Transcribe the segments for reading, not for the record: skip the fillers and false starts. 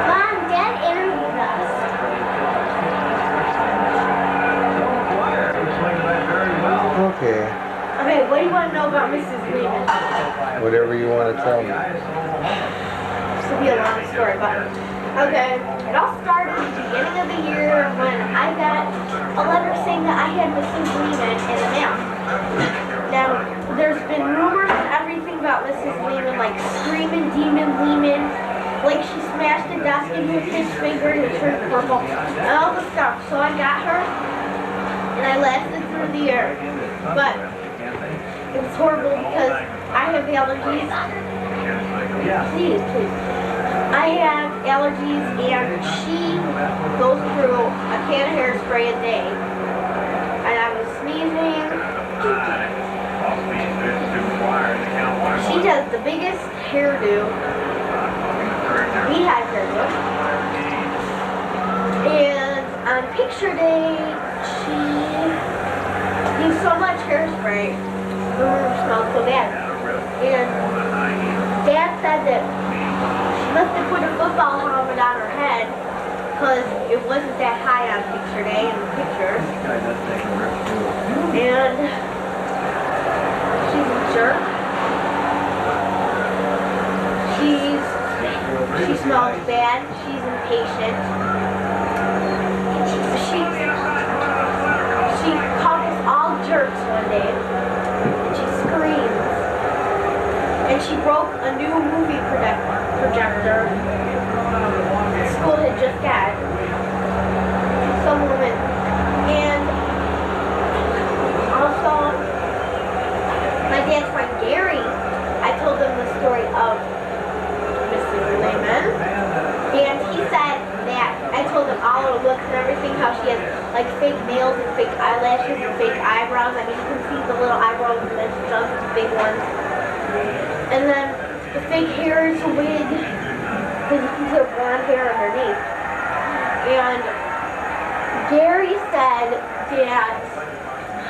Mom, Dad interviewed us. Okay. Okay, what do you want to know about Mrs. Lehman? Whatever you want to tell me. This will be a long story, but okay. It all started at the beginning of the year when I got a letter saying that I had Mrs. Lehman in the mail. Now, there's been rumors and everything about Mrs. Lehman, like screaming demon Lehman, like she smashed a desk into a fish finger and it turned purple, and all the stuff. So I got her, and I lasted through the year. But it was horrible because I have allergies. Please. I have allergies, and she goes through a can of hairspray a day. And I was sneezing. She does the biggest hairdo. Beehive hairdo. And on picture day, she used so much hairspray. The room smelled so bad. And Dad said that she must have put a football helmet on her head because it wasn't that high on picture day in the pictures. And she's a jerk. She smells bad. She's impatient. She called us all jerks one day. She screams. And she broke a new movie projector. School had just got. Some woman. And also, my dad's friend Gary, I told him the story of Mrs. Lehman. And he said that I told him all the looks and everything, how she has like fake nails and fake eyelashes and fake eyebrows. I mean, you can see the little eyebrows and then she does the big ones. And then the fake hair is a wig because you can put blonde hair underneath. And Gary said that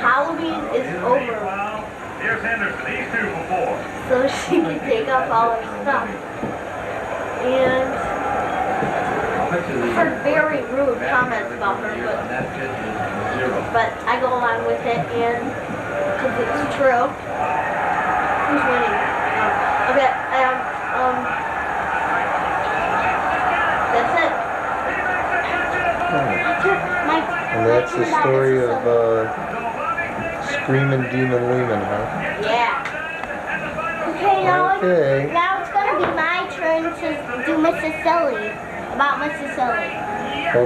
Halloween is over. Here's Henderson, he's 2 for 4. So she can take off all her stuff. And I've heard very rude comments about her, but I go along with it, and because it's true. Who's winning? Okay, that's it. And that's the story of Screaming Demon Lehman, huh? Yeah. Okay, now Okay. now it's gonna be my turn to do Mrs. Silly. About Mrs. Silly.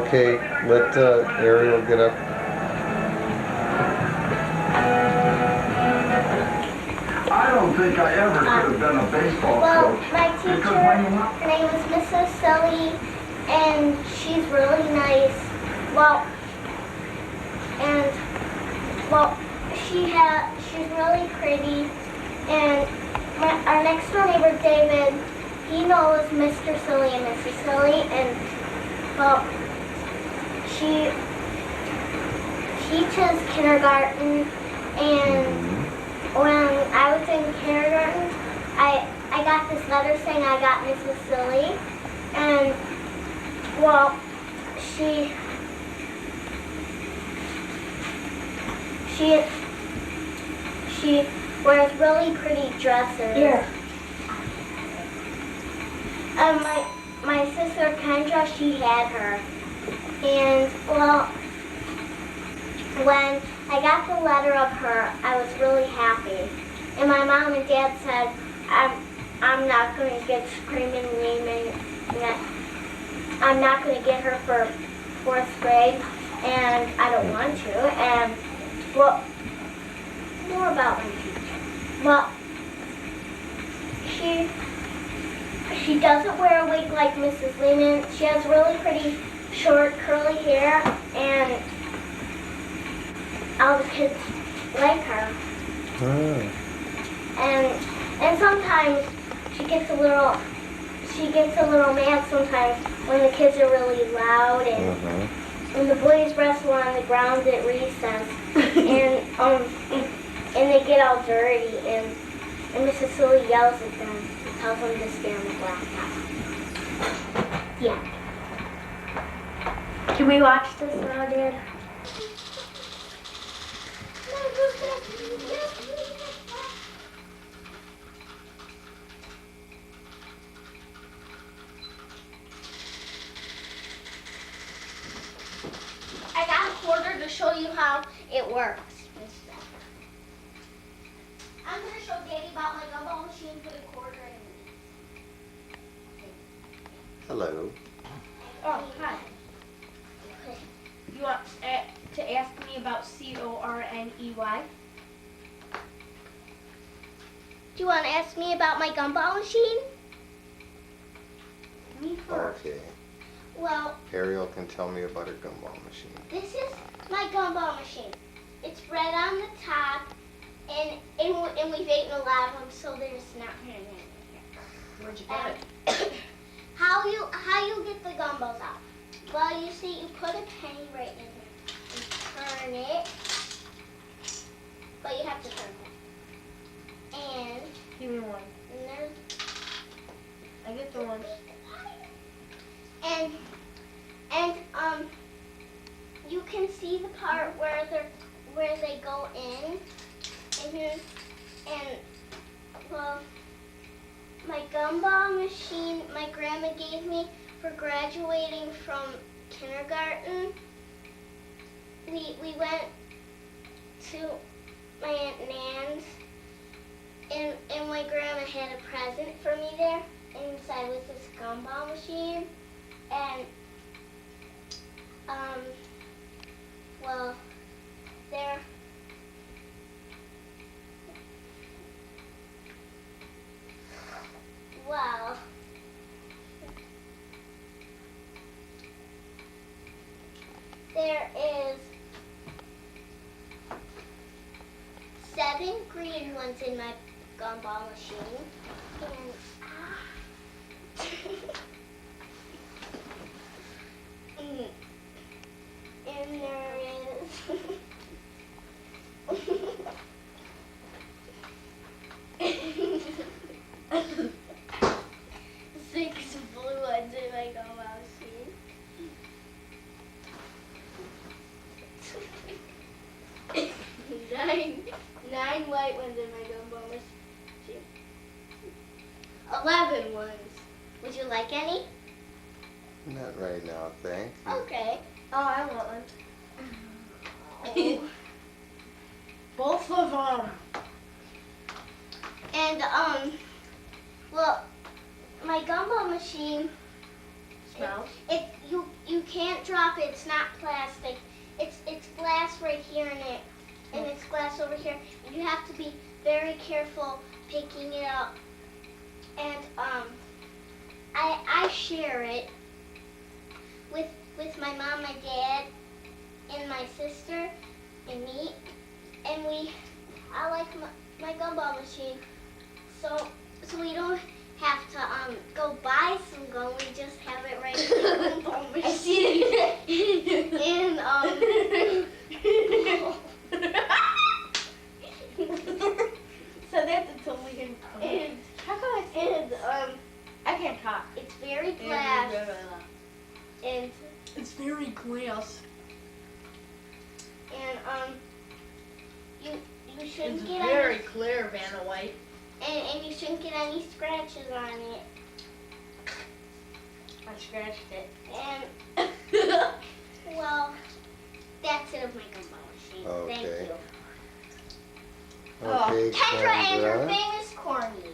Okay, let Ariel get up. I don't think I ever could have been a baseball coach. My teacher, her name was Mrs. Silly, and she's really nice. She's really pretty, and our next door neighbor David, he knows Mr. Silly and Mrs. Silly, and she teaches kindergarten, and when I was in kindergarten, I got this letter saying I got Mrs. Silly, and she wears really pretty dresses. Here. My sister Kendra, she had her. And when I got the letter of her, I was really happy. And my mom and dad said, I'm not going to get Screaming Lehman. I'm not going to get her for 4th grade, and I don't want to. And more about my teacher. She doesn't wear a wig like Mrs. Lehman. She has really pretty short curly hair, and all the kids like her. And sometimes she gets a little mad sometimes when the kids are really loud, and when the boys wrestle on the ground at recess, and they get all dirty, and Mrs. Silly yells at them and tells them to stand Yeah. Can we watch this now, Dad? I got a quarter to show you how it works. I'm going to show Daddy about my gumball machine, put a quarter in. Hello. Oh, hi. You want to ask me about C-O-R-N-E-Y? Do you want to ask me about my gumball machine? Me first. Okay. Well, Ariel can tell me about her gumball machine. this is my gumball machine. It's red on the top, and we've eaten a lot of them, so there's not here. Where'd you get it? How you get the gumballs out? Well, you see, you put a penny right in here. You turn it, but you have to turn it. And Give me one. there's I get the one. and you can see the part where they go in here, and well, my gumball machine my grandma gave me for graduating from kindergarten. We went to my Aunt Nan's, and my grandma had a present for me there. Inside was this gumball machine, and well, there. Well, there is 7 green ones in my gumball machine, and there is 6 blue ones in my gumball machine. 9 white ones in my gumball machine. 11 ones. Would you like any? Not right now, thank you. Okay. Oh, I want one. Oh. Both of them. And well, my gumball machine. Smells. You can't drop it. It's not plastic. It's glass right here in it, and it's glass over here. And you have to be very careful picking it up. And I share it with my mom, my dad, and my sister, and me. And I like my gumball machine, so we don't have to go buy some gum. We just have it right in the gumball machine. I see it. And So that's until we can. and How come I see and I can't talk. it's very glass, and It's very glass. you shouldn't It's get very any, clear, Vanna White. and you shouldn't get any scratches on it. I scratched it. And well, that's it of my gumball machine. Thank Okay. you. Okay, Kendra and her Kendra. famous corny.